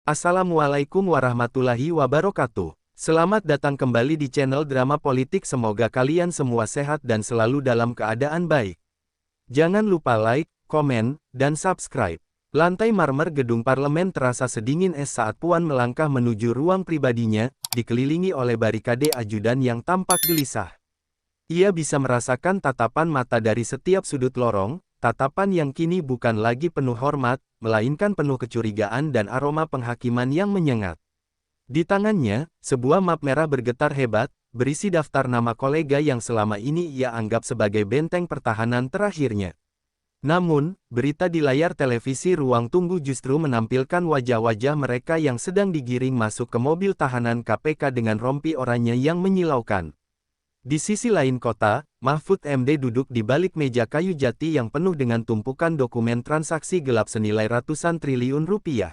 Assalamualaikum warahmatullahi wabarakatuh. Selamat datang kembali di channel Drama Politik. Semoga kalian semua sehat dan selalu dalam keadaan baik. Jangan lupa like, komen, dan subscribe. Lantai marmer gedung parlemen terasa sedingin es saat Puan melangkah menuju ruang pribadinya, dikelilingi oleh barikade ajudan yang tampak gelisah. Ia bisa merasakan tatapan mata dari setiap sudut lorong, tatapan yang kini bukan lagi penuh hormat, melainkan penuh kecurigaan dan aroma penghakiman yang menyengat. Di tangannya, sebuah map merah bergetar hebat, berisi daftar nama kolega yang selama ini ia anggap sebagai benteng pertahanan terakhirnya. Namun, berita di layar televisi ruang tunggu justru menampilkan wajah-wajah mereka yang sedang digiring masuk ke mobil tahanan KPK dengan rompi oranye yang menyilaukan. Di sisi lain kota, Mahfud MD duduk di balik meja kayu jati yang penuh dengan tumpukan dokumen transaksi gelap senilai ratusan triliun rupiah.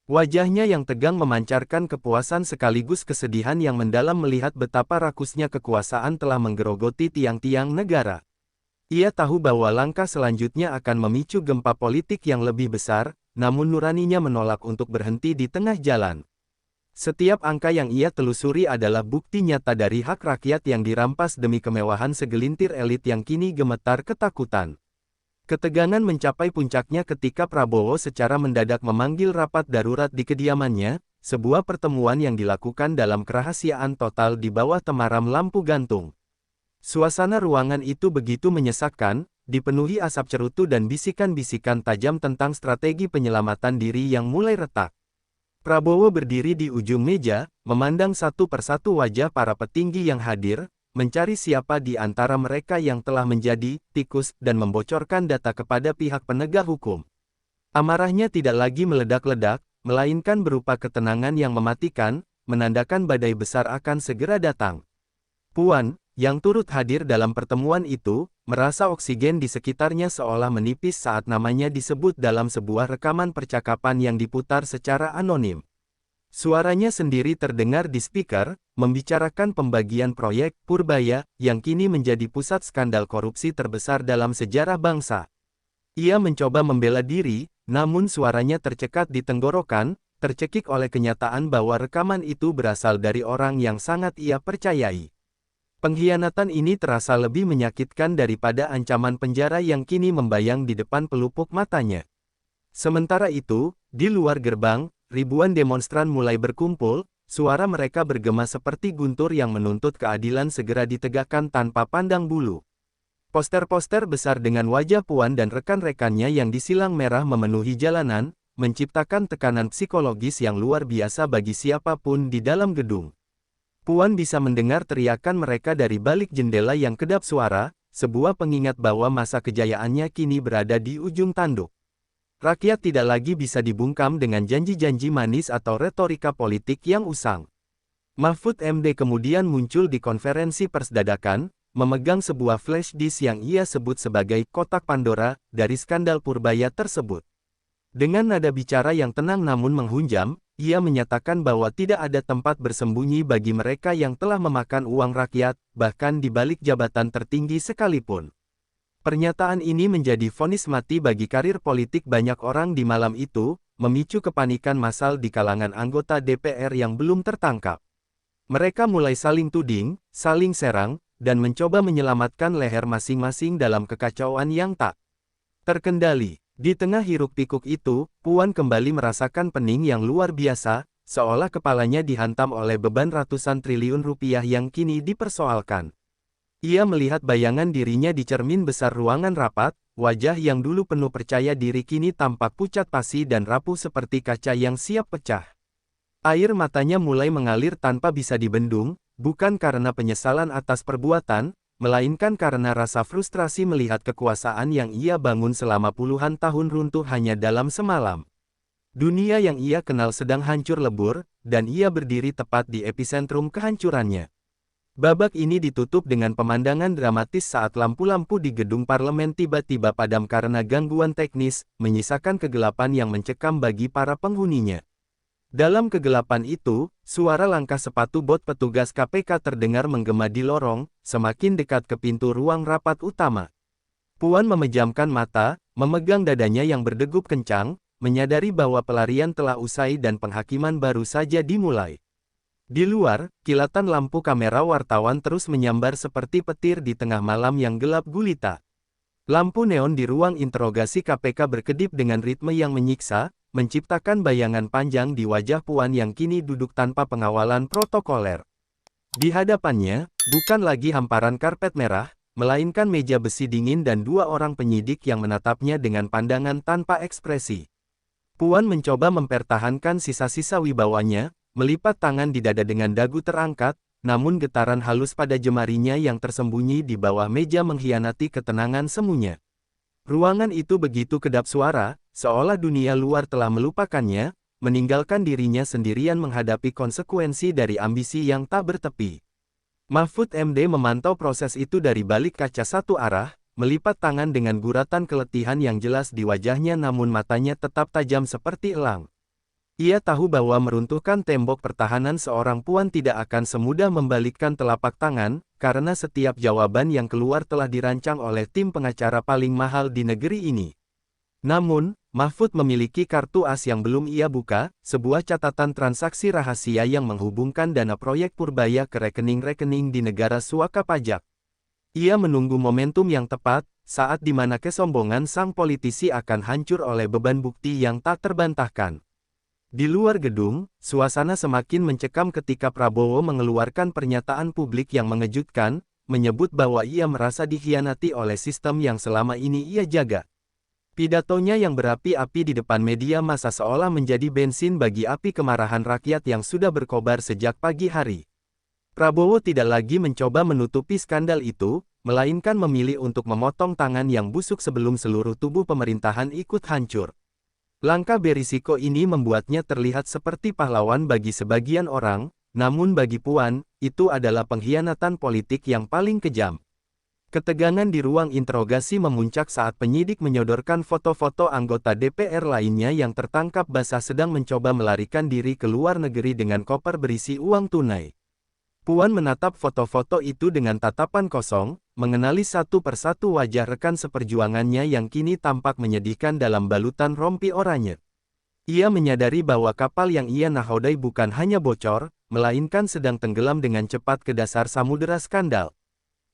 Wajahnya yang tegang memancarkan kepuasan sekaligus kesedihan yang mendalam melihat betapa rakusnya kekuasaan telah menggerogoti tiang-tiang negara. Ia tahu bahwa langkah selanjutnya akan memicu gempa politik yang lebih besar, namun nuraninya menolak untuk berhenti di tengah jalan. Setiap angka yang ia telusuri adalah bukti nyata dari hak rakyat yang dirampas demi kemewahan segelintir elit yang kini gemetar ketakutan. Ketegangan mencapai puncaknya ketika Prabowo secara mendadak memanggil rapat darurat di kediamannya, sebuah pertemuan yang dilakukan dalam kerahasiaan total di bawah temaram lampu gantung. Suasana ruangan itu begitu menyesakkan, dipenuhi asap cerutu dan bisikan-bisikan tajam tentang strategi penyelamatan diri yang mulai retak. Prabowo berdiri di ujung meja, memandang satu persatu wajah para petinggi yang hadir, mencari siapa di antara mereka yang telah menjadi tikus dan membocorkan data kepada pihak penegak hukum. Amarahnya tidak lagi meledak-ledak, melainkan berupa ketenangan yang mematikan, menandakan badai besar akan segera datang. Puan, yang turut hadir dalam pertemuan itu, merasa oksigen di sekitarnya seolah menipis saat namanya disebut dalam sebuah rekaman percakapan yang diputar secara anonim. Suaranya sendiri terdengar di speaker, membicarakan pembagian proyek Purbaya, yang kini menjadi pusat skandal korupsi terbesar dalam sejarah bangsa. Ia mencoba membela diri, namun suaranya tercekat di tenggorokan, tercekik oleh kenyataan bahwa rekaman itu berasal dari orang yang sangat ia percayai. Pengkhianatan ini terasa lebih menyakitkan daripada ancaman penjara yang kini membayang di depan pelupuk matanya. Sementara itu, di luar gerbang, ribuan demonstran mulai berkumpul, suara mereka bergema seperti guntur yang menuntut keadilan segera ditegakkan tanpa pandang bulu. Poster-poster besar dengan wajah Puan dan rekan-rekannya yang disilang merah memenuhi jalanan, menciptakan tekanan psikologis yang luar biasa bagi siapapun di dalam gedung. Puan bisa mendengar teriakan mereka dari balik jendela yang kedap suara, sebuah pengingat bahwa masa kejayaannya kini berada di ujung tanduk. Rakyat tidak lagi bisa dibungkam dengan janji-janji manis atau retorika politik yang usang. Mahfud MD kemudian muncul di konferensi pers dadakan, memegang sebuah flash disk yang ia sebut sebagai kotak Pandora dari skandal Purbaya tersebut. Dengan nada bicara yang tenang namun menghunjam, ia menyatakan bahwa tidak ada tempat bersembunyi bagi mereka yang telah memakan uang rakyat, bahkan di balik jabatan tertinggi sekalipun. Pernyataan ini menjadi vonis mati bagi karir politik banyak orang di malam itu, memicu kepanikan massal di kalangan anggota DPR yang belum tertangkap. Mereka mulai saling tuding, saling serang, dan mencoba menyelamatkan leher masing-masing dalam kekacauan yang tak terkendali. Di tengah hiruk-pikuk itu, Puan kembali merasakan pening yang luar biasa, seolah kepalanya dihantam oleh beban ratusan triliun rupiah yang kini dipersoalkan. Ia melihat bayangan dirinya di cermin besar ruangan rapat, wajah yang dulu penuh percaya diri kini tampak pucat pasi dan rapuh seperti kaca yang siap pecah. Air matanya mulai mengalir tanpa bisa dibendung, bukan karena penyesalan atas perbuatan, melainkan karena rasa frustrasi melihat kekuasaan yang ia bangun selama puluhan tahun runtuh hanya dalam semalam. Dunia yang ia kenal sedang hancur lebur, dan ia berdiri tepat di epicentrum kehancurannya. Babak ini ditutup dengan pemandangan dramatis saat lampu-lampu di gedung parlemen tiba-tiba padam karena gangguan teknis, menyisakan kegelapan yang mencekam bagi para penghuninya. Dalam kegelapan itu, suara langkah sepatu bot petugas KPK terdengar menggema di lorong, semakin dekat ke pintu ruang rapat utama. Puan memejamkan mata, memegang dadanya yang berdegup kencang, menyadari bahwa pelarian telah usai dan penghakiman baru saja dimulai. Di luar, kilatan lampu kamera wartawan terus menyambar seperti petir di tengah malam yang gelap gulita. Lampu neon di ruang interogasi KPK berkedip dengan ritme yang menyiksa, menciptakan bayangan panjang di wajah Puan yang kini duduk tanpa pengawalan protokoler. Di hadapannya, bukan lagi hamparan karpet merah, melainkan meja besi dingin dan dua orang penyidik yang menatapnya dengan pandangan tanpa ekspresi. Puan mencoba mempertahankan sisa-sisa wibawanya, melipat tangan di dada dengan dagu terangkat, namun getaran halus pada jemarinya yang tersembunyi di bawah meja mengkhianati ketenangan semuanya. Ruangan itu begitu kedap suara, seolah dunia luar telah melupakannya, meninggalkan dirinya sendirian menghadapi konsekuensi dari ambisi yang tak bertepi. Mahfud MD memantau proses itu dari balik kaca satu arah, melipat tangan dengan guratan keletihan yang jelas di wajahnya namun matanya tetap tajam seperti elang. Ia tahu bahwa meruntuhkan tembok pertahanan seorang Puan tidak akan semudah membalikkan telapak tangan, karena setiap jawaban yang keluar telah dirancang oleh tim pengacara paling mahal di negeri ini. Namun, Mahfud memiliki kartu as yang belum ia buka, sebuah catatan transaksi rahasia yang menghubungkan dana proyek Purbaya ke rekening-rekening di negara suaka pajak. Ia menunggu momentum yang tepat, saat di mana kesombongan sang politisi akan hancur oleh beban bukti yang tak terbantahkan. Di luar gedung, suasana semakin mencekam ketika Prabowo mengeluarkan pernyataan publik yang mengejutkan, menyebut bahwa ia merasa dikhianati oleh sistem yang selama ini ia jaga. Pidatonya yang berapi-api di depan media massa seolah menjadi bensin bagi api kemarahan rakyat yang sudah berkobar sejak pagi hari. Prabowo tidak lagi mencoba menutupi skandal itu, melainkan memilih untuk memotong tangan yang busuk sebelum seluruh tubuh pemerintahan ikut hancur. Langkah berisiko ini membuatnya terlihat seperti pahlawan bagi sebagian orang, namun bagi Puan, itu adalah pengkhianatan politik yang paling kejam. Ketegangan di ruang interogasi memuncak saat penyidik menyodorkan foto-foto anggota DPR lainnya yang tertangkap basah sedang mencoba melarikan diri ke luar negeri dengan koper berisi uang tunai. Puan menatap foto-foto itu dengan tatapan kosong, mengenali satu persatu wajah rekan seperjuangannya yang kini tampak menyedihkan dalam balutan rompi oranye. Ia menyadari bahwa kapal yang ia nahodai bukan hanya bocor, melainkan sedang tenggelam dengan cepat ke dasar samudera skandal.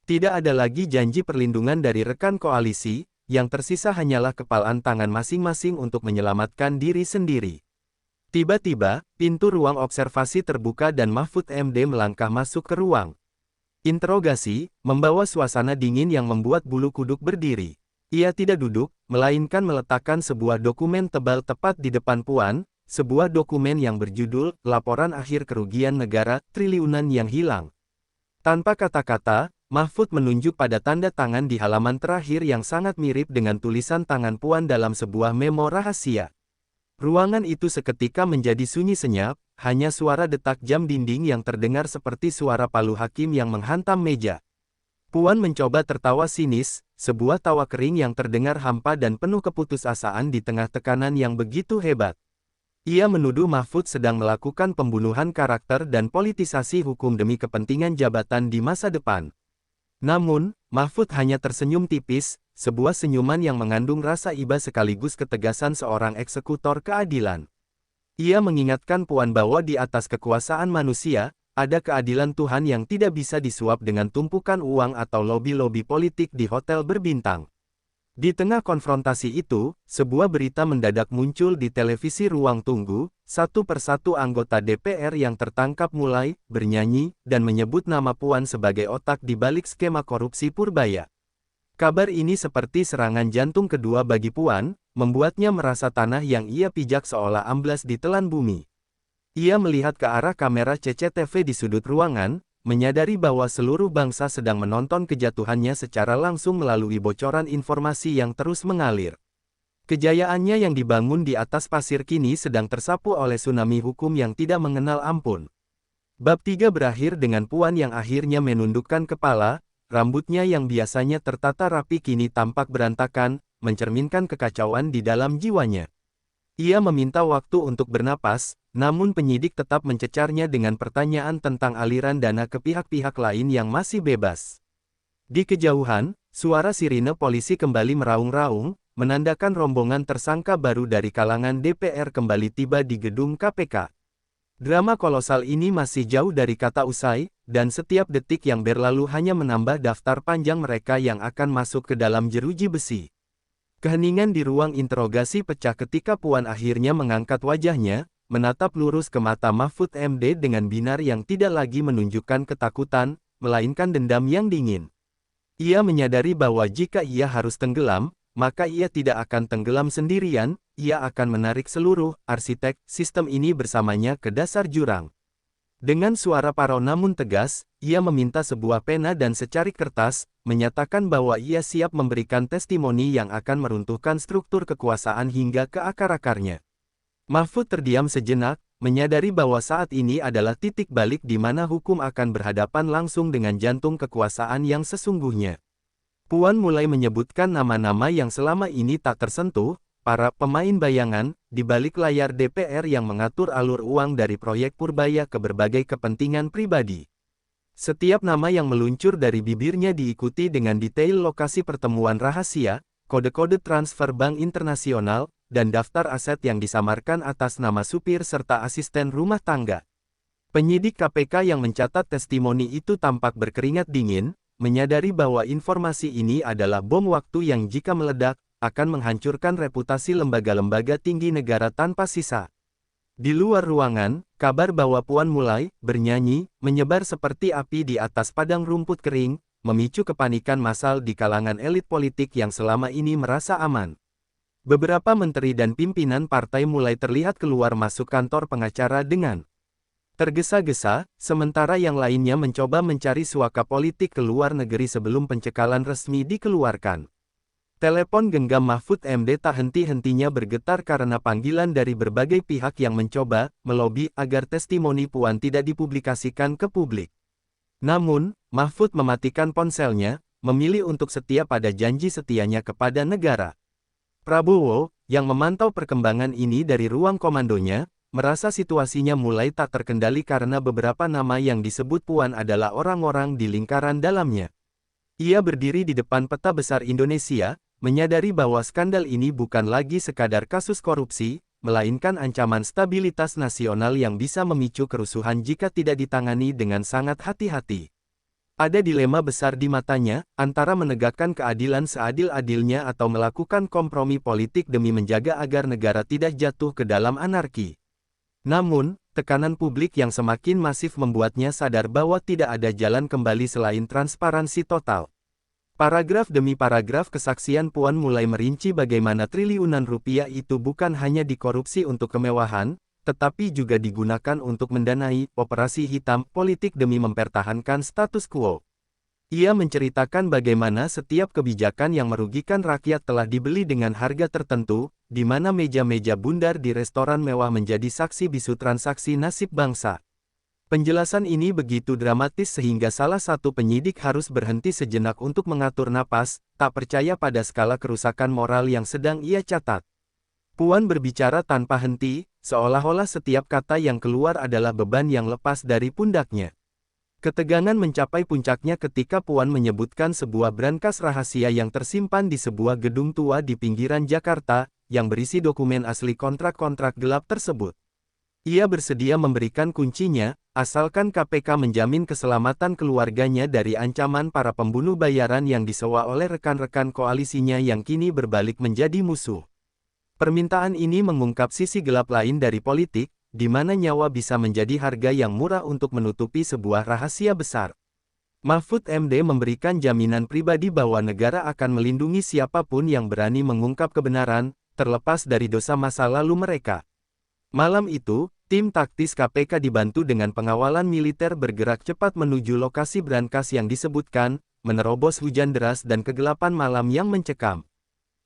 Tidak ada lagi janji perlindungan dari rekan koalisi, yang tersisa hanyalah kepalan tangan masing-masing untuk menyelamatkan diri sendiri. Tiba-tiba, pintu ruang observasi terbuka dan Mahfud MD melangkah masuk ke ruang interogasi, membawa suasana dingin yang membuat bulu kuduk berdiri. Ia tidak duduk, melainkan meletakkan sebuah dokumen tebal tepat di depan Puan, sebuah dokumen yang berjudul Laporan Akhir Kerugian Negara Triliunan yang Hilang. Tanpa kata-kata, Mahfud menunjuk pada tanda tangan di halaman terakhir yang sangat mirip dengan tulisan tangan Puan dalam sebuah memo rahasia. Ruangan itu seketika menjadi sunyi senyap, hanya suara detak jam dinding yang terdengar seperti suara palu hakim yang menghantam meja. Puan mencoba tertawa sinis, sebuah tawa kering yang terdengar hampa dan penuh keputusasaan di tengah tekanan yang begitu hebat. Ia menuduh Mahfud sedang melakukan pembunuhan karakter dan politisasi hukum demi kepentingan jabatan di masa depan. Namun, Mahfud hanya tersenyum tipis, sebuah senyuman yang mengandung rasa iba sekaligus ketegasan seorang eksekutor keadilan. Ia mengingatkan Puan bahwa di atas kekuasaan manusia, ada keadilan Tuhan yang tidak bisa disuap dengan tumpukan uang atau lobi-lobi politik di hotel berbintang. Di tengah konfrontasi itu, sebuah berita mendadak muncul di televisi ruang tunggu, satu persatu anggota DPR yang tertangkap mulai bernyanyi dan menyebut nama Puan sebagai otak di balik skema korupsi Purbaya. Kabar ini seperti serangan jantung kedua bagi Puan, membuatnya merasa tanah yang ia pijak seolah amblas ditelan bumi. Ia melihat ke arah kamera CCTV di sudut ruangan, menyadari bahwa seluruh bangsa sedang menonton kejatuhannya secara langsung melalui bocoran informasi yang terus mengalir. Kejayaannya yang dibangun di atas pasir kini sedang tersapu oleh tsunami hukum yang tidak mengenal ampun. Bab 3 berakhir dengan Puan yang akhirnya menundukkan kepala, rambutnya yang biasanya tertata rapi kini tampak berantakan, mencerminkan kekacauan di dalam jiwanya. Ia meminta waktu untuk bernapas, namun penyidik tetap mencecarnya dengan pertanyaan tentang aliran dana ke pihak-pihak lain yang masih bebas. Di kejauhan, suara sirine polisi kembali meraung-raung, menandakan rombongan tersangka baru dari kalangan DPR kembali tiba di gedung KPK. Drama kolosal ini masih jauh dari kata usai, dan setiap detik yang berlalu hanya menambah daftar panjang mereka yang akan masuk ke dalam jeruji besi. Keheningan di ruang interogasi pecah ketika Puan akhirnya mengangkat wajahnya, menatap lurus ke mata Mahfud MD dengan binar yang tidak lagi menunjukkan ketakutan, melainkan dendam yang dingin. Ia menyadari bahwa jika ia harus tenggelam, maka ia tidak akan tenggelam sendirian, ia akan menarik seluruh arsitek sistem ini bersamanya ke dasar jurang. Dengan suara parau namun tegas, ia meminta sebuah pena dan secarik kertas, menyatakan bahwa ia siap memberikan testimoni yang akan meruntuhkan struktur kekuasaan hingga ke akar-akarnya. Mahfud terdiam sejenak, menyadari bahwa saat ini adalah titik balik di mana hukum akan berhadapan langsung dengan jantung kekuasaan yang sesungguhnya. Puan mulai menyebutkan nama-nama yang selama ini tak tersentuh, para pemain bayangan, di balik layar DPR yang mengatur alur uang dari proyek Purbaya ke berbagai kepentingan pribadi. Setiap nama yang meluncur dari bibirnya diikuti dengan detail lokasi pertemuan rahasia, kode-kode transfer bank internasional, dan daftar aset yang disamarkan atas nama supir serta asisten rumah tangga. Penyidik KPK yang mencatat testimoni itu tampak berkeringat dingin, menyadari bahwa informasi ini adalah bom waktu yang jika meledak, akan menghancurkan reputasi lembaga-lembaga tinggi negara tanpa sisa. Di luar ruangan, kabar bahwa Puan mulai bernyanyi, menyebar seperti api di atas padang rumput kering, memicu kepanikan massal di kalangan elit politik yang selama ini merasa aman. Beberapa menteri dan pimpinan partai mulai terlihat keluar masuk kantor pengacara dengan tergesa-gesa, sementara yang lainnya mencoba mencari suaka politik ke luar negeri sebelum pencekalan resmi dikeluarkan. Telepon genggam Mahfud MD tak henti-hentinya bergetar karena panggilan dari berbagai pihak yang mencoba melobi agar testimoni Puan tidak dipublikasikan ke publik. Namun, Mahfud mematikan ponselnya, memilih untuk setia pada janji setianya kepada negara. Prabowo, yang memantau perkembangan ini dari ruang komandonya, merasa situasinya mulai tak terkendali karena beberapa nama yang disebut Puan adalah orang-orang di lingkaran dalamnya. Ia berdiri di depan peta besar Indonesia, menyadari bahwa skandal ini bukan lagi sekadar kasus korupsi, melainkan ancaman stabilitas nasional yang bisa memicu kerusuhan jika tidak ditangani dengan sangat hati-hati. Ada dilema besar di matanya, antara menegakkan keadilan seadil-adilnya atau melakukan kompromi politik demi menjaga agar negara tidak jatuh ke dalam anarki. Namun, tekanan publik yang semakin masif membuatnya sadar bahwa tidak ada jalan kembali selain transparansi total. Paragraf demi paragraf kesaksian Puan mulai merinci bagaimana triliunan rupiah itu bukan hanya dikorupsi untuk kemewahan, tetapi juga digunakan untuk mendanai operasi hitam politik demi mempertahankan status quo. Ia menceritakan bagaimana setiap kebijakan yang merugikan rakyat telah dibeli dengan harga tertentu, di mana meja-meja bundar di restoran mewah menjadi saksi bisu transaksi nasib bangsa. Penjelasan ini begitu dramatis sehingga salah satu penyidik harus berhenti sejenak untuk mengatur napas, tak percaya pada skala kerusakan moral yang sedang ia catat. Puan berbicara tanpa henti, seolah-olah setiap kata yang keluar adalah beban yang lepas dari pundaknya. Ketegangan mencapai puncaknya ketika Puan menyebutkan sebuah brankas rahasia yang tersimpan di sebuah gedung tua di pinggiran Jakarta, yang berisi dokumen asli kontrak-kontrak gelap tersebut. Ia bersedia memberikan kuncinya, asalkan KPK menjamin keselamatan keluarganya dari ancaman para pembunuh bayaran yang disewa oleh rekan-rekan koalisinya yang kini berbalik menjadi musuh. Permintaan ini mengungkap sisi gelap lain dari politik, di mana nyawa bisa menjadi harga yang murah untuk menutupi sebuah rahasia besar. Mahfud MD memberikan jaminan pribadi bahwa negara akan melindungi siapapun yang berani mengungkap kebenaran, terlepas dari dosa masa lalu mereka. Malam itu, tim taktis KPK dibantu dengan pengawalan militer bergerak cepat menuju lokasi brankas yang disebutkan, menerobos hujan deras dan kegelapan malam yang mencekam.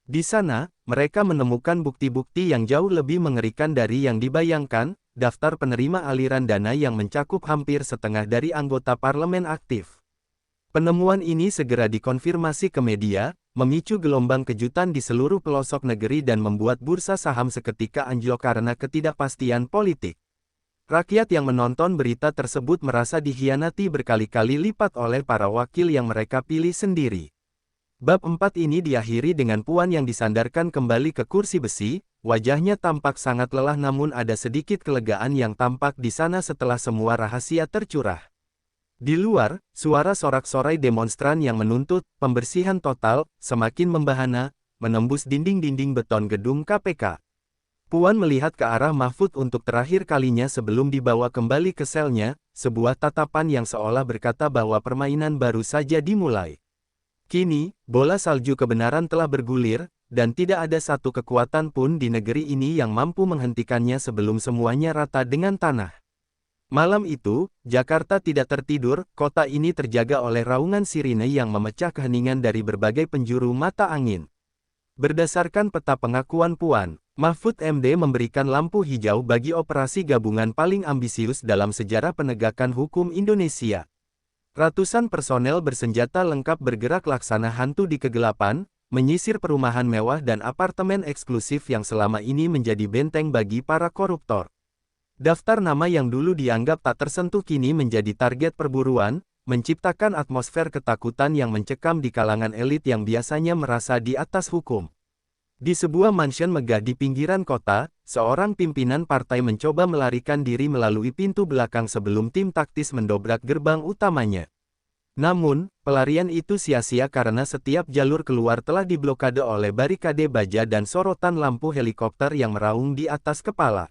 Di sana, mereka menemukan bukti-bukti yang jauh lebih mengerikan dari yang dibayangkan, daftar penerima aliran dana yang mencakup hampir setengah dari anggota parlemen aktif. Penemuan ini segera dikonfirmasi ke media, memicu gelombang kejutan di seluruh pelosok negeri dan membuat bursa saham seketika anjlok karena ketidakpastian politik. Rakyat yang menonton berita tersebut merasa dikhianati berkali-kali lipat oleh para wakil yang mereka pilih sendiri. Bab 4 ini diakhiri dengan Puan yang disandarkan kembali ke kursi besi, wajahnya tampak sangat lelah namun ada sedikit kelegaan yang tampak di sana setelah semua rahasia tercurah. Di luar, suara sorak-sorai demonstran yang menuntut pembersihan total semakin membahana, menembus dinding-dinding beton gedung KPK. Puan melihat ke arah Mahfud untuk terakhir kalinya sebelum dibawa kembali ke selnya, sebuah tatapan yang seolah berkata bahwa permainan baru saja dimulai. Kini, bola salju kebenaran telah bergulir, dan tidak ada satu kekuatan pun di negeri ini yang mampu menghentikannya sebelum semuanya rata dengan tanah. Malam itu, Jakarta tidak tertidur, kota ini terjaga oleh raungan sirine yang memecah keheningan dari berbagai penjuru mata angin. Berdasarkan peta pengakuan Puan, Mahfud MD memberikan lampu hijau bagi operasi gabungan paling ambisius dalam sejarah penegakan hukum Indonesia. Ratusan personel bersenjata lengkap bergerak laksana hantu di kegelapan, menyisir perumahan mewah dan apartemen eksklusif yang selama ini menjadi benteng bagi para koruptor. Daftar nama yang dulu dianggap tak tersentuh kini menjadi target perburuan, menciptakan atmosfer ketakutan yang mencekam di kalangan elit yang biasanya merasa di atas hukum. Di sebuah mansion megah di pinggiran kota, seorang pimpinan partai mencoba melarikan diri melalui pintu belakang sebelum tim taktis mendobrak gerbang utamanya. Namun, pelarian itu sia-sia karena setiap jalur keluar telah diblokade oleh barikade baja dan sorotan lampu helikopter yang meraung di atas kepala.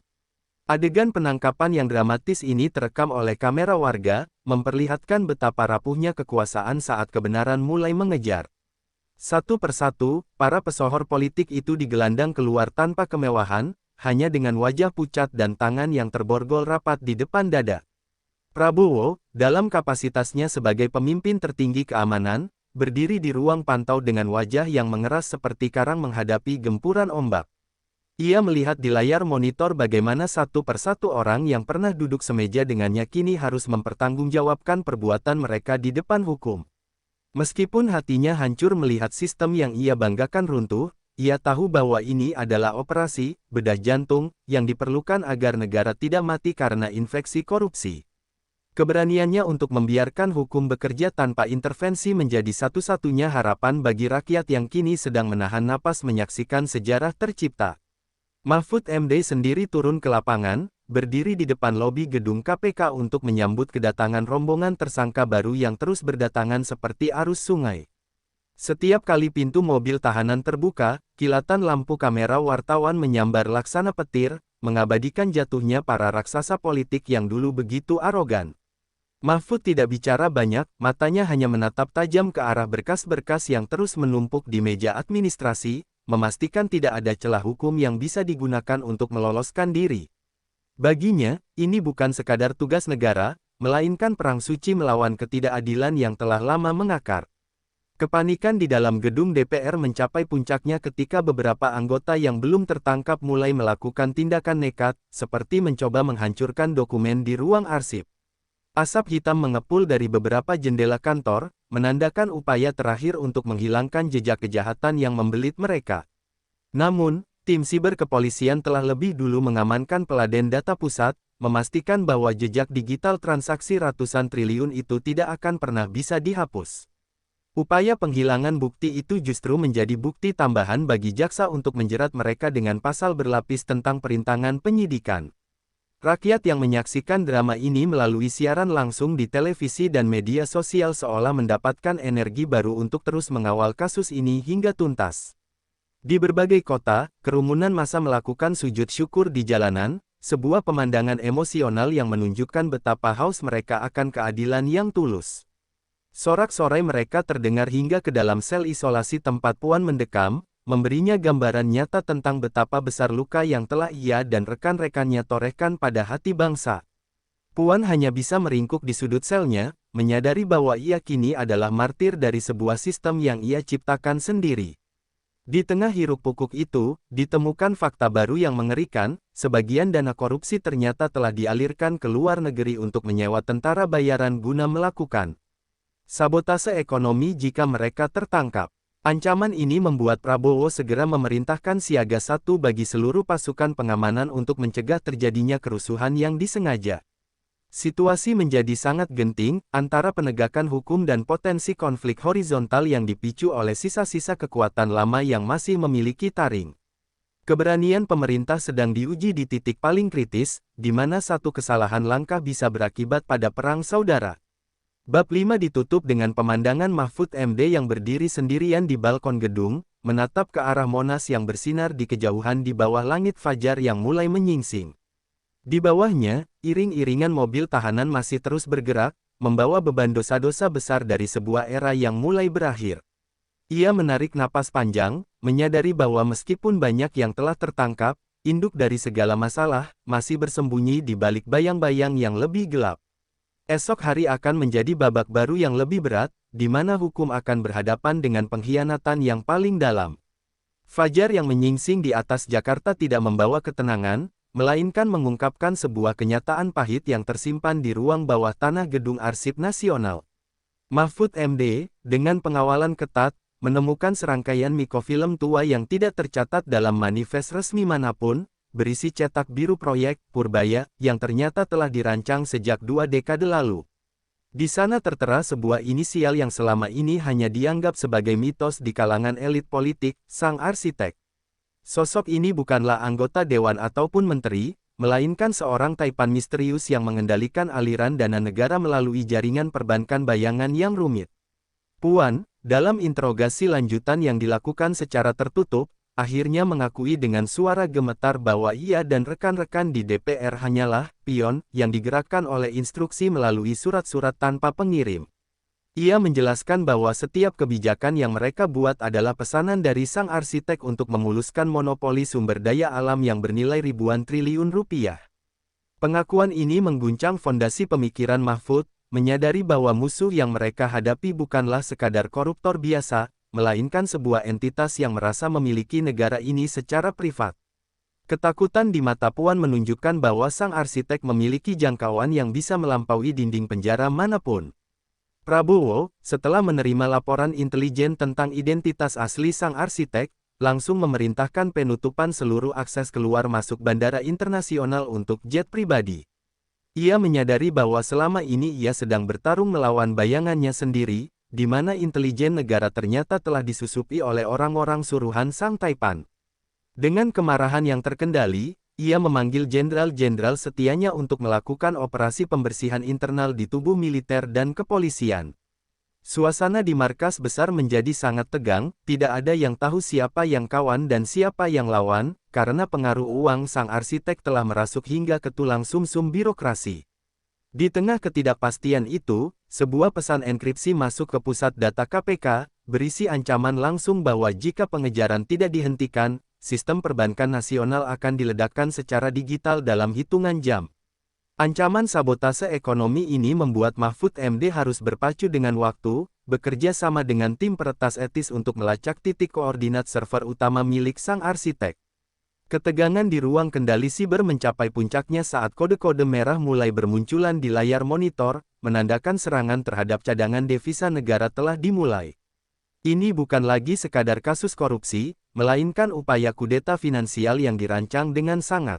Adegan penangkapan yang dramatis ini terekam oleh kamera warga, memperlihatkan betapa rapuhnya kekuasaan saat kebenaran mulai mengejar. Satu persatu, para pesohor politik itu digelandang keluar tanpa kemewahan, hanya dengan wajah pucat dan tangan yang terborgol rapat di depan dada. Prabowo, dalam kapasitasnya sebagai pemimpin tertinggi keamanan, berdiri di ruang pantau dengan wajah yang mengeras seperti karang menghadapi gempuran ombak. Ia melihat di layar monitor bagaimana satu persatu orang yang pernah duduk semeja dengannya kini harus mempertanggungjawabkan perbuatan mereka di depan hukum. Meskipun hatinya hancur melihat sistem yang ia banggakan runtuh, ia tahu bahwa ini adalah operasi bedah jantung yang diperlukan agar negara tidak mati karena infeksi korupsi. Keberaniannya untuk membiarkan hukum bekerja tanpa intervensi menjadi satu-satunya harapan bagi rakyat yang kini sedang menahan napas menyaksikan sejarah tercipta. Mahfud MD sendiri turun ke lapangan, berdiri di depan lobi gedung KPK untuk menyambut kedatangan rombongan tersangka baru yang terus berdatangan seperti arus sungai. Setiap kali pintu mobil tahanan terbuka, kilatan lampu kamera wartawan menyambar laksana petir, mengabadikan jatuhnya para raksasa politik yang dulu begitu arogan. Mahfud tidak bicara banyak, matanya hanya menatap tajam ke arah berkas-berkas yang terus menumpuk di meja administrasi, memastikan tidak ada celah hukum yang bisa digunakan untuk meloloskan diri. Baginya, ini bukan sekadar tugas negara, melainkan perang suci melawan ketidakadilan yang telah lama mengakar. Kepanikan di dalam gedung DPR mencapai puncaknya ketika beberapa anggota yang belum tertangkap mulai melakukan tindakan nekat, seperti mencoba menghancurkan dokumen di ruang arsip. Asap hitam mengepul dari beberapa jendela kantor, menandakan upaya terakhir untuk menghilangkan jejak kejahatan yang membelit mereka. Namun, tim siber kepolisian telah lebih dulu mengamankan peladen data pusat, memastikan bahwa jejak digital transaksi ratusan triliun itu tidak akan pernah bisa dihapus. Upaya penghilangan bukti itu justru menjadi bukti tambahan bagi jaksa untuk menjerat mereka dengan pasal berlapis tentang perintangan penyidikan. Rakyat yang menyaksikan drama ini melalui siaran langsung di televisi dan media sosial seolah mendapatkan energi baru untuk terus mengawal kasus ini hingga tuntas. Di berbagai kota, kerumunan massa melakukan sujud syukur di jalanan, sebuah pemandangan emosional yang menunjukkan betapa haus mereka akan keadilan yang tulus. Sorak-sorai mereka terdengar hingga ke dalam sel isolasi tempat Puan mendekam, memberinya gambaran nyata tentang betapa besar luka yang telah ia dan rekan-rekannya torehkan pada hati bangsa. Puan hanya bisa meringkuk di sudut selnya, menyadari bahwa ia kini adalah martir dari sebuah sistem yang ia ciptakan sendiri. Di tengah hiruk-pikuk itu, ditemukan fakta baru yang mengerikan, sebagian dana korupsi ternyata telah dialirkan ke luar negeri untuk menyewa tentara bayaran guna melakukan sabotase ekonomi jika mereka tertangkap. Ancaman ini membuat Prabowo segera memerintahkan siaga 1 bagi seluruh pasukan pengamanan untuk mencegah terjadinya kerusuhan yang disengaja. Situasi menjadi sangat genting antara penegakan hukum dan potensi konflik horizontal yang dipicu oleh sisa-sisa kekuatan lama yang masih memiliki taring. Keberanian pemerintah sedang diuji di titik paling kritis, di mana satu kesalahan langkah bisa berakibat pada perang saudara. Bab 5 ditutup dengan pemandangan Mahfud MD yang berdiri sendirian di balkon gedung, menatap ke arah Monas yang bersinar di kejauhan di bawah langit fajar yang mulai menyingsing. Di bawahnya, iring-iringan mobil tahanan masih terus bergerak, membawa beban dosa-dosa besar dari sebuah era yang mulai berakhir. Ia menarik napas panjang, menyadari bahwa meskipun banyak yang telah tertangkap, induk dari segala masalah masih bersembunyi di balik bayang-bayang yang lebih gelap. Esok hari akan menjadi babak baru yang lebih berat, di mana hukum akan berhadapan dengan pengkhianatan yang paling dalam. Fajar yang menyingsing di atas Jakarta tidak membawa ketenangan, melainkan mengungkapkan sebuah kenyataan pahit yang tersimpan di ruang bawah tanah Gedung Arsip Nasional. Mahfud MD, dengan pengawalan ketat, menemukan serangkaian mikrofilm tua yang tidak tercatat dalam manifest resmi manapun, berisi cetak biru proyek Purbaya yang ternyata telah dirancang sejak 2 dekade lalu. Di sana tertera sebuah inisial yang selama ini hanya dianggap sebagai mitos di kalangan elit politik, sang arsitek. Sosok ini bukanlah anggota dewan ataupun menteri, melainkan seorang taipan misterius yang mengendalikan aliran dana negara melalui jaringan perbankan bayangan yang rumit. Puan, dalam interogasi lanjutan yang dilakukan secara tertutup, akhirnya mengakui dengan suara gemetar bahwa ia dan rekan-rekan di DPR hanyalah pion yang digerakkan oleh instruksi melalui surat-surat tanpa pengirim. Ia menjelaskan bahwa setiap kebijakan yang mereka buat adalah pesanan dari sang arsitek untuk memuluskan monopoli sumber daya alam yang bernilai ribuan triliun rupiah. Pengakuan ini mengguncang fondasi pemikiran Mahfud, menyadari bahwa musuh yang mereka hadapi bukanlah sekadar koruptor biasa, melainkan sebuah entitas yang merasa memiliki negara ini secara privat. Ketakutan di mata Puan menunjukkan bahwa sang arsitek memiliki jangkauan yang bisa melampaui dinding penjara manapun. Prabowo, setelah menerima laporan intelijen tentang identitas asli sang arsitek, langsung memerintahkan penutupan seluruh akses keluar masuk bandara internasional untuk jet pribadi. Ia menyadari bahwa selama ini ia sedang bertarung melawan bayangannya sendiri, di mana intelijen negara ternyata telah disusupi oleh orang-orang suruhan sang taipan. Dengan kemarahan yang terkendali, ia memanggil jenderal-jenderal setianya untuk melakukan operasi pembersihan internal di tubuh militer dan kepolisian. Suasana di markas besar menjadi sangat tegang, tidak ada yang tahu siapa yang kawan dan siapa yang lawan, karena pengaruh uang sang arsitek telah merasuk hingga ke tulang sumsum birokrasi. Di tengah ketidakpastian itu, sebuah pesan enkripsi masuk ke pusat data KPK, berisi ancaman langsung bahwa jika pengejaran tidak dihentikan, sistem perbankan nasional akan diledakkan secara digital dalam hitungan jam. Ancaman sabotase ekonomi ini membuat Mahfud MD harus berpacu dengan waktu, bekerja sama dengan tim peretas etis untuk melacak titik koordinat server utama milik sang arsitek. Ketegangan di ruang kendali siber mencapai puncaknya saat kode-kode merah mulai bermunculan di layar monitor, menandakan serangan terhadap cadangan devisa negara telah dimulai. Ini bukan lagi sekadar kasus korupsi, melainkan upaya kudeta finansial yang dirancang dengan sangat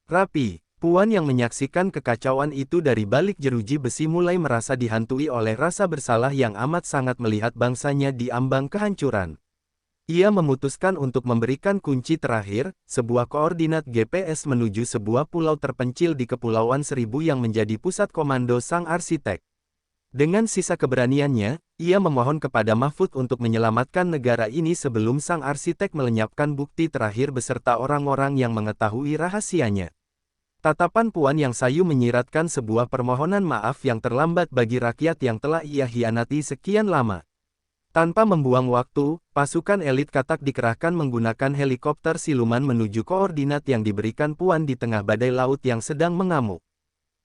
rapi. Puan yang menyaksikan kekacauan itu dari balik jeruji besi mulai merasa dihantui oleh rasa bersalah yang amat sangat melihat bangsanya di ambang kehancuran. Ia memutuskan untuk memberikan kunci terakhir, sebuah koordinat GPS menuju sebuah pulau terpencil di Kepulauan Seribu yang menjadi pusat komando sang arsitek. Dengan sisa keberaniannya, ia memohon kepada Mahfud untuk menyelamatkan negara ini sebelum sang arsitek melenyapkan bukti terakhir beserta orang-orang yang mengetahui rahasianya. Tatapan Puan yang sayu menyiratkan sebuah permohonan maaf yang terlambat bagi rakyat yang telah ia hianati sekian lama. Tanpa membuang waktu, pasukan elit katak dikerahkan menggunakan helikopter siluman menuju koordinat yang diberikan Puan di tengah badai laut yang sedang mengamuk.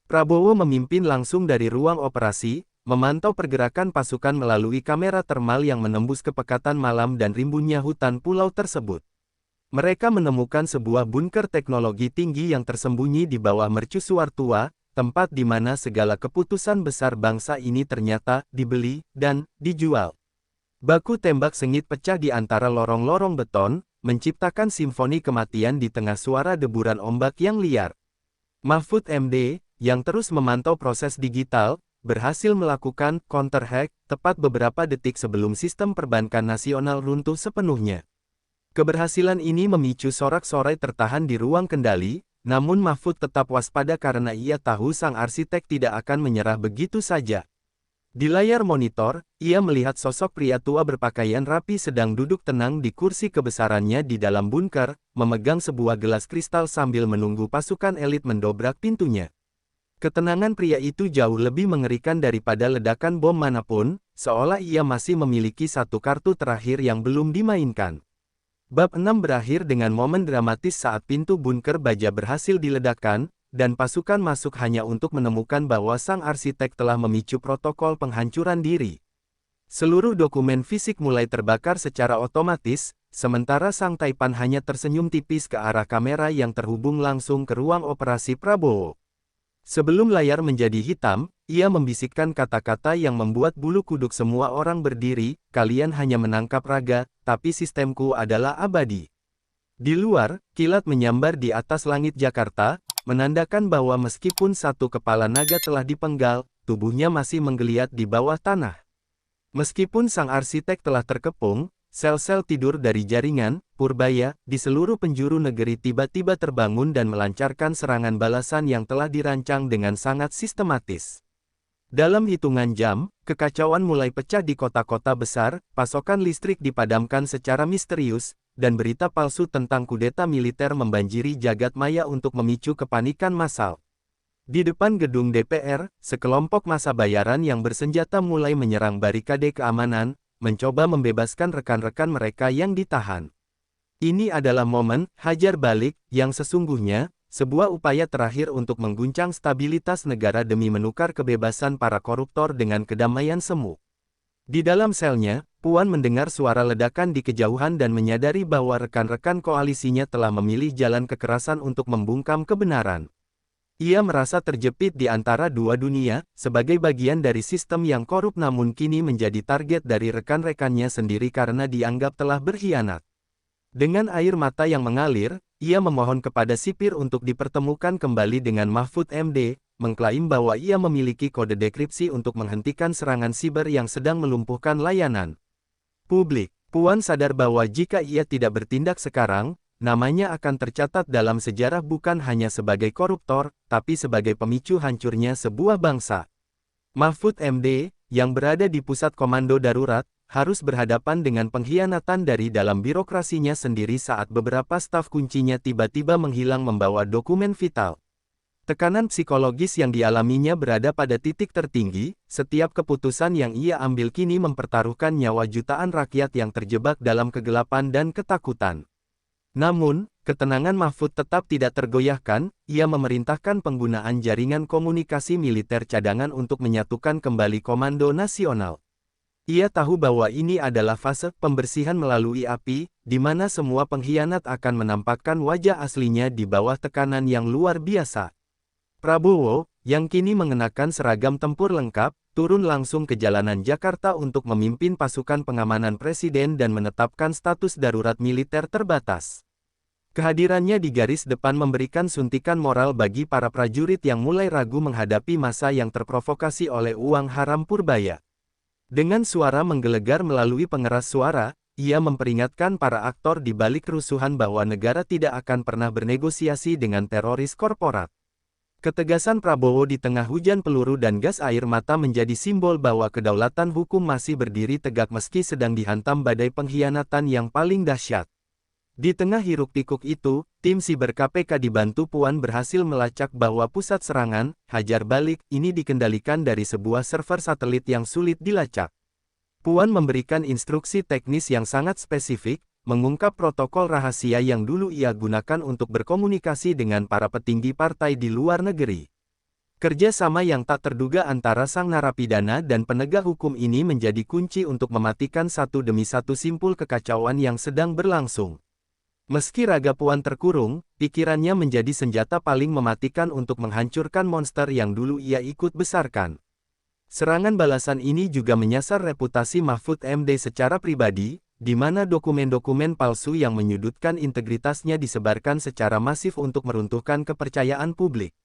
Prabowo memimpin langsung dari ruang operasi, memantau pergerakan pasukan melalui kamera termal yang menembus kepekatan malam dan rimbunnya hutan pulau tersebut. Mereka menemukan sebuah bunker teknologi tinggi yang tersembunyi di bawah mercusuar tua, tempat di mana segala keputusan besar bangsa ini ternyata dibeli dan dijual. Baku tembak sengit pecah di antara lorong-lorong beton, menciptakan simfoni kematian di tengah suara deburan ombak yang liar. Mahfud MD, yang terus memantau proses digital, berhasil melakukan counter-hack tepat beberapa detik sebelum sistem perbankan nasional runtuh sepenuhnya. Keberhasilan ini memicu sorak-sorai tertahan di ruang kendali, namun Mahfud tetap waspada karena ia tahu sang arsitek tidak akan menyerah begitu saja. Di layar monitor, ia melihat sosok pria tua berpakaian rapi sedang duduk tenang di kursi kebesarannya di dalam bunker, memegang sebuah gelas kristal sambil menunggu pasukan elit mendobrak pintunya. Ketenangan pria itu jauh lebih mengerikan daripada ledakan bom manapun, seolah ia masih memiliki satu kartu terakhir yang belum dimainkan. Bab 6 berakhir dengan momen dramatis saat pintu bunker baja berhasil diledakkan, dan pasukan masuk hanya untuk menemukan bahwa sang arsitek telah memicu protokol penghancuran diri. Seluruh dokumen fisik mulai terbakar secara otomatis, sementara sang Taipan hanya tersenyum tipis ke arah kamera yang terhubung langsung ke ruang operasi Prabowo. Sebelum layar menjadi hitam, ia membisikkan kata-kata yang membuat bulu kuduk semua orang berdiri, "Kalian hanya menangkap raga, tapi sistemku adalah abadi." Di luar, kilat menyambar di atas langit Jakarta, menandakan bahwa meskipun satu kepala naga telah dipenggal, tubuhnya masih menggeliat di bawah tanah. Meskipun sang arsitek telah terkepung, sel-sel tidur dari jaringan Purbaya di seluruh penjuru negeri tiba-tiba terbangun dan melancarkan serangan balasan yang telah dirancang dengan sangat sistematis. Dalam hitungan jam, kekacauan mulai pecah di kota-kota besar, pasokan listrik dipadamkan secara misterius, dan berita palsu tentang kudeta militer membanjiri jagat maya untuk memicu kepanikan massal. Di depan gedung DPR, sekelompok massa bayaran yang bersenjata mulai menyerang barikade keamanan, mencoba membebaskan rekan-rekan mereka yang ditahan. Ini adalah momen hajar balik yang sesungguhnya, sebuah upaya terakhir untuk mengguncang stabilitas negara demi menukar kebebasan para koruptor dengan kedamaian semu. Di dalam selnya, Puan mendengar suara ledakan di kejauhan dan menyadari bahwa rekan-rekan koalisinya telah memilih jalan kekerasan untuk membungkam kebenaran. Ia merasa terjepit di antara dua dunia, sebagai bagian dari sistem yang korup namun kini menjadi target dari rekan-rekannya sendiri karena dianggap telah berkhianat. Dengan air mata yang mengalir, ia memohon kepada sipir untuk dipertemukan kembali dengan Mahfud MD, mengklaim bahwa ia memiliki kode dekripsi untuk menghentikan serangan siber yang sedang melumpuhkan layanan publik. Puan sadar bahwa jika ia tidak bertindak sekarang, namanya akan tercatat dalam sejarah bukan hanya sebagai koruptor, tapi sebagai pemicu hancurnya sebuah bangsa. Mahfud MD, yang berada di pusat komando darurat, harus berhadapan dengan pengkhianatan dari dalam birokrasinya sendiri saat beberapa staf kuncinya tiba-tiba menghilang membawa dokumen vital. Tekanan psikologis yang dialaminya berada pada titik tertinggi, setiap keputusan yang ia ambil kini mempertaruhkan nyawa jutaan rakyat yang terjebak dalam kegelapan dan ketakutan. Namun, ketenangan Mahfud tetap tidak tergoyahkan, ia memerintahkan penggunaan jaringan komunikasi militer cadangan untuk menyatukan kembali Komando Nasional. Ia tahu bahwa ini adalah fase pembersihan melalui api, di mana semua pengkhianat akan menampakkan wajah aslinya di bawah tekanan yang luar biasa. Prabowo, yang kini mengenakan seragam tempur lengkap, turun langsung ke jalanan Jakarta untuk memimpin pasukan pengamanan presiden dan menetapkan status darurat militer terbatas. Kehadirannya di garis depan memberikan suntikan moral bagi para prajurit yang mulai ragu menghadapi masa yang terprovokasi oleh uang haram Purbaya. Dengan suara menggelegar melalui pengeras suara, ia memperingatkan para aktor di balik kerusuhan bahwa negara tidak akan pernah bernegosiasi dengan teroris korporat. Ketegasan Prabowo di tengah hujan peluru dan gas air mata menjadi simbol bahwa kedaulatan hukum masih berdiri tegak meski sedang dihantam badai pengkhianatan yang paling dahsyat. Di tengah hiruk-pikuk itu, tim siber KPK dibantu Puan berhasil melacak bahwa pusat serangan, hajar balik, ini dikendalikan dari sebuah server satelit yang sulit dilacak. Puan memberikan instruksi teknis yang sangat spesifik, mengungkap protokol rahasia yang dulu ia gunakan untuk berkomunikasi dengan para petinggi partai di luar negeri. Kerjasama yang tak terduga antara sang narapidana dan penegak hukum ini menjadi kunci untuk mematikan satu demi satu simpul kekacauan yang sedang berlangsung. Meski raga Puan terkurung, pikirannya menjadi senjata paling mematikan untuk menghancurkan monster yang dulu ia ikut besarkan. Serangan balasan ini juga menyasar reputasi Mahfud MD secara pribadi, di mana dokumen-dokumen palsu yang menyudutkan integritasnya disebarkan secara masif untuk meruntuhkan kepercayaan publik.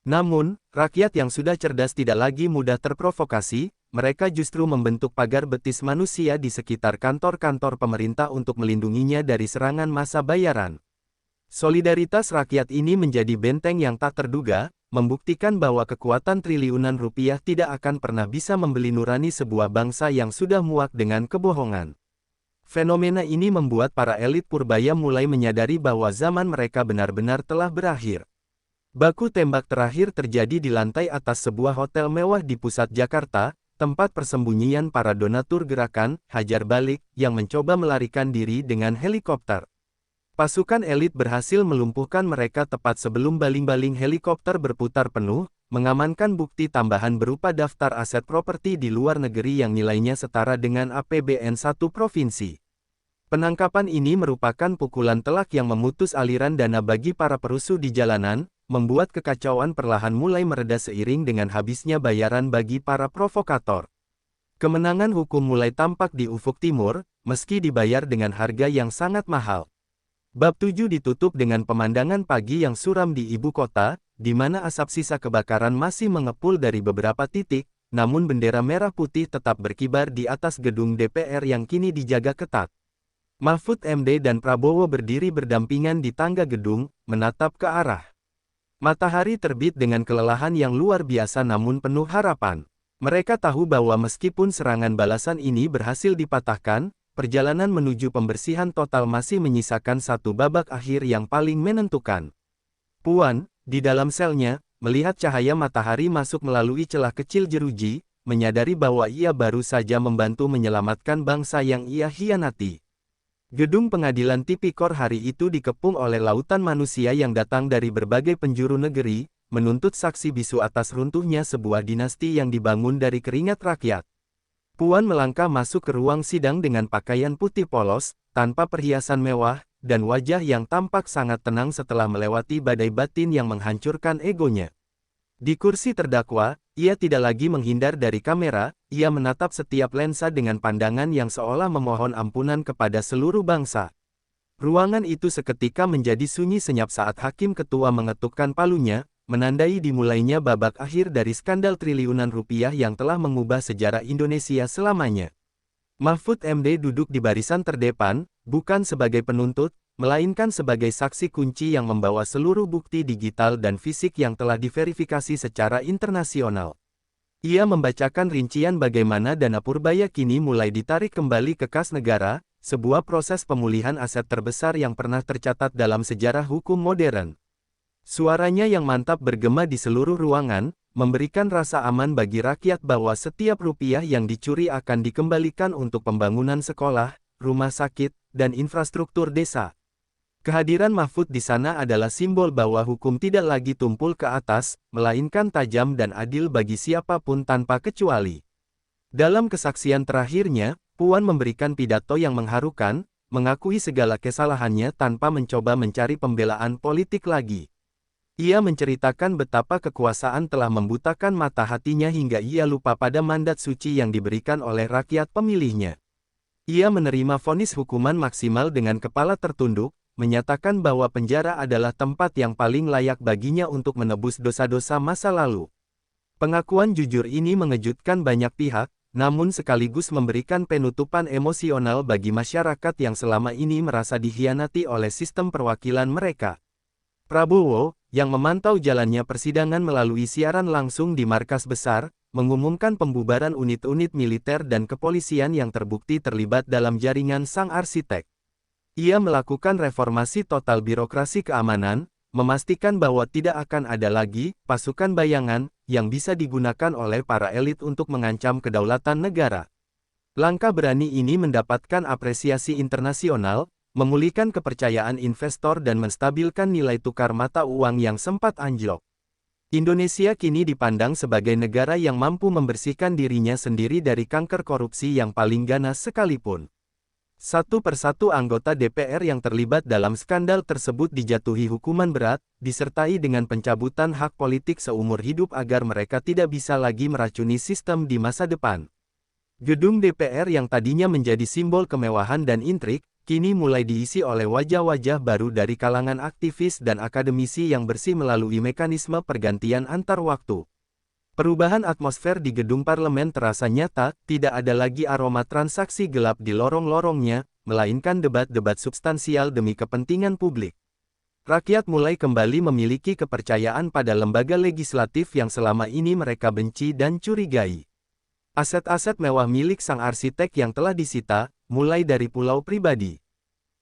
Namun, rakyat yang sudah cerdas tidak lagi mudah terprovokasi, mereka justru membentuk pagar betis manusia di sekitar kantor-kantor pemerintah untuk melindunginya dari serangan massa bayaran. Solidaritas rakyat ini menjadi benteng yang tak terduga, membuktikan bahwa kekuatan triliunan rupiah tidak akan pernah bisa membeli nurani sebuah bangsa yang sudah muak dengan kebohongan. Fenomena ini membuat para elit Purbaya mulai menyadari bahwa zaman mereka benar-benar telah berakhir. Baku tembak terakhir terjadi di lantai atas sebuah hotel mewah di pusat Jakarta, tempat persembunyian para donatur gerakan Hajar Balik yang mencoba melarikan diri dengan helikopter. Pasukan elit berhasil melumpuhkan mereka tepat sebelum baling-baling helikopter berputar penuh, mengamankan bukti tambahan berupa daftar aset properti di luar negeri yang nilainya setara dengan APBN satu provinsi. Penangkapan ini merupakan pukulan telak yang memutus aliran dana bagi para perusuh di jalanan, membuat kekacauan perlahan mulai mereda seiring dengan habisnya bayaran bagi para provokator. Kemenangan hukum mulai tampak di ufuk timur, meski dibayar dengan harga yang sangat mahal. Bab 7 ditutup dengan pemandangan pagi yang suram di ibu kota, di mana asap sisa kebakaran masih mengepul dari beberapa titik, namun bendera merah putih tetap berkibar di atas gedung DPR yang kini dijaga ketat. Mahfud MD dan Prabowo berdiri berdampingan di tangga gedung, menatap ke arah. Matahari terbit dengan kelelahan yang luar biasa namun penuh harapan. Mereka tahu bahwa meskipun serangan balasan ini berhasil dipatahkan, perjalanan menuju pembersihan total masih menyisakan satu babak akhir yang paling menentukan. Puan, di dalam selnya, melihat cahaya matahari masuk melalui celah kecil jeruji, menyadari bahwa ia baru saja membantu menyelamatkan bangsa yang ia hianati. Gedung pengadilan tipikor hari itu dikepung oleh lautan manusia yang datang dari berbagai penjuru negeri, menuntut saksi bisu atas runtuhnya sebuah dinasti yang dibangun dari keringat rakyat. Puan melangkah masuk ke ruang sidang dengan pakaian putih polos, tanpa perhiasan mewah, dan wajah yang tampak sangat tenang setelah melewati badai batin yang menghancurkan egonya. Di kursi terdakwa, ia tidak lagi menghindar dari kamera, ia menatap setiap lensa dengan pandangan yang seolah memohon ampunan kepada seluruh bangsa. Ruangan itu seketika menjadi sunyi senyap saat hakim ketua mengetukkan palunya, menandai dimulainya babak akhir dari skandal triliunan rupiah yang telah mengubah sejarah Indonesia selamanya. Mahfud MD duduk di barisan terdepan, bukan sebagai penuntut, melainkan sebagai saksi kunci yang membawa seluruh bukti digital dan fisik yang telah diverifikasi secara internasional. Ia membacakan rincian bagaimana dana Purbaya kini mulai ditarik kembali ke kas negara, sebuah proses pemulihan aset terbesar yang pernah tercatat dalam sejarah hukum modern. Suaranya yang mantap bergema di seluruh ruangan, memberikan rasa aman bagi rakyat bahwa setiap rupiah yang dicuri akan dikembalikan untuk pembangunan sekolah, rumah sakit, dan infrastruktur desa. Kehadiran Mahfud di sana adalah simbol bahwa hukum tidak lagi tumpul ke atas, melainkan tajam dan adil bagi siapapun tanpa kecuali. Dalam kesaksian terakhirnya, Puan memberikan pidato yang mengharukan, mengakui segala kesalahannya tanpa mencoba mencari pembelaan politik lagi. Ia menceritakan betapa kekuasaan telah membutakan mata hatinya hingga ia lupa pada mandat suci yang diberikan oleh rakyat pemilihnya. Ia menerima vonis hukuman maksimal dengan kepala tertunduk, menyatakan bahwa penjara adalah tempat yang paling layak baginya untuk menebus dosa-dosa masa lalu. Pengakuan jujur ini mengejutkan banyak pihak, namun sekaligus memberikan penutupan emosional bagi masyarakat yang selama ini merasa dikhianati oleh sistem perwakilan mereka. Prabowo, yang memantau jalannya persidangan melalui siaran langsung di markas besar, mengumumkan pembubaran unit-unit militer dan kepolisian yang terbukti terlibat dalam jaringan sang arsitek. Ia melakukan reformasi total birokrasi keamanan, memastikan bahwa tidak akan ada lagi pasukan bayangan yang bisa digunakan oleh para elit untuk mengancam kedaulatan negara. Langkah berani ini mendapatkan apresiasi internasional, memulihkan kepercayaan investor dan menstabilkan nilai tukar mata uang yang sempat anjlok. Indonesia kini dipandang sebagai negara yang mampu membersihkan dirinya sendiri dari kanker korupsi yang paling ganas sekalipun. Satu persatu anggota DPR yang terlibat dalam skandal tersebut dijatuhi hukuman berat, disertai dengan pencabutan hak politik seumur hidup agar mereka tidak bisa lagi meracuni sistem di masa depan. Gedung DPR yang tadinya menjadi simbol kemewahan dan intrik, kini mulai diisi oleh wajah-wajah baru dari kalangan aktivis dan akademisi yang bersih melalui mekanisme pergantian antar waktu. Perubahan atmosfer di gedung parlemen terasa nyata, tidak ada lagi aroma transaksi gelap di lorong-lorongnya, melainkan debat-debat substansial demi kepentingan publik. Rakyat mulai kembali memiliki kepercayaan pada lembaga legislatif yang selama ini mereka benci dan curigai. Aset-aset mewah milik sang arsitek yang telah disita, mulai dari pulau pribadi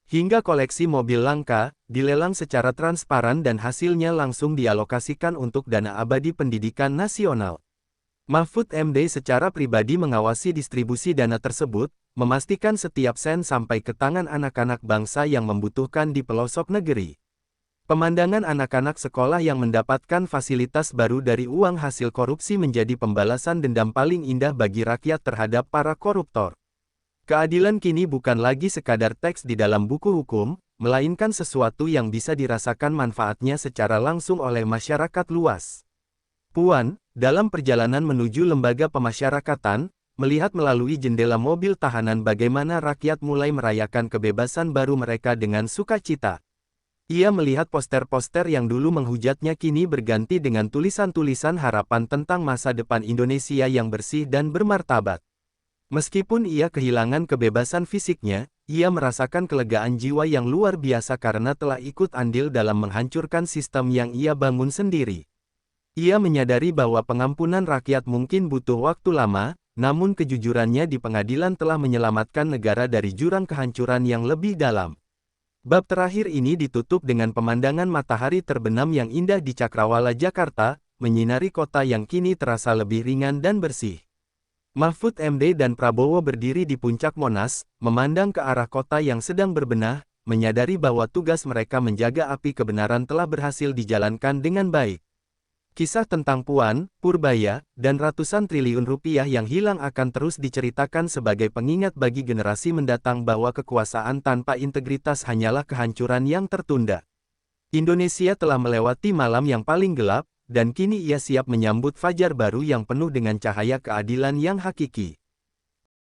hingga koleksi mobil langka, dilelang secara transparan dan hasilnya langsung dialokasikan untuk dana abadi pendidikan nasional. Mahfud MD secara pribadi mengawasi distribusi dana tersebut, memastikan setiap sen sampai ke tangan anak-anak bangsa yang membutuhkan di pelosok negeri. Pemandangan anak-anak sekolah yang mendapatkan fasilitas baru dari uang hasil korupsi menjadi pembalasan dendam paling indah bagi rakyat terhadap para koruptor. Keadilan kini bukan lagi sekadar teks di dalam buku hukum, melainkan sesuatu yang bisa dirasakan manfaatnya secara langsung oleh masyarakat luas. Puan, dalam perjalanan menuju lembaga pemasyarakatan, melihat melalui jendela mobil tahanan bagaimana rakyat mulai merayakan kebebasan baru mereka dengan sukacita. Ia melihat poster-poster yang dulu menghujatnya kini berganti dengan tulisan-tulisan harapan tentang masa depan Indonesia yang bersih dan bermartabat. Meskipun ia kehilangan kebebasan fisiknya, ia merasakan kelegaan jiwa yang luar biasa karena telah ikut andil dalam menghancurkan sistem yang ia bangun sendiri. Ia menyadari bahwa pengampunan rakyat mungkin butuh waktu lama, namun kejujurannya di pengadilan telah menyelamatkan negara dari jurang kehancuran yang lebih dalam. Bab terakhir ini ditutup dengan pemandangan matahari terbenam yang indah di Cakrawala, Jakarta, menyinari kota yang kini terasa lebih ringan dan bersih. Mahfud MD dan Prabowo berdiri di puncak Monas, memandang ke arah kota yang sedang berbenah, menyadari bahwa tugas mereka menjaga api kebenaran telah berhasil dijalankan dengan baik. Kisah tentang Puan, Purbaya, dan ratusan triliun rupiah yang hilang akan terus diceritakan sebagai pengingat bagi generasi mendatang bahwa kekuasaan tanpa integritas hanyalah kehancuran yang tertunda. Indonesia telah melewati malam yang paling gelap, dan kini ia siap menyambut fajar baru yang penuh dengan cahaya keadilan yang hakiki.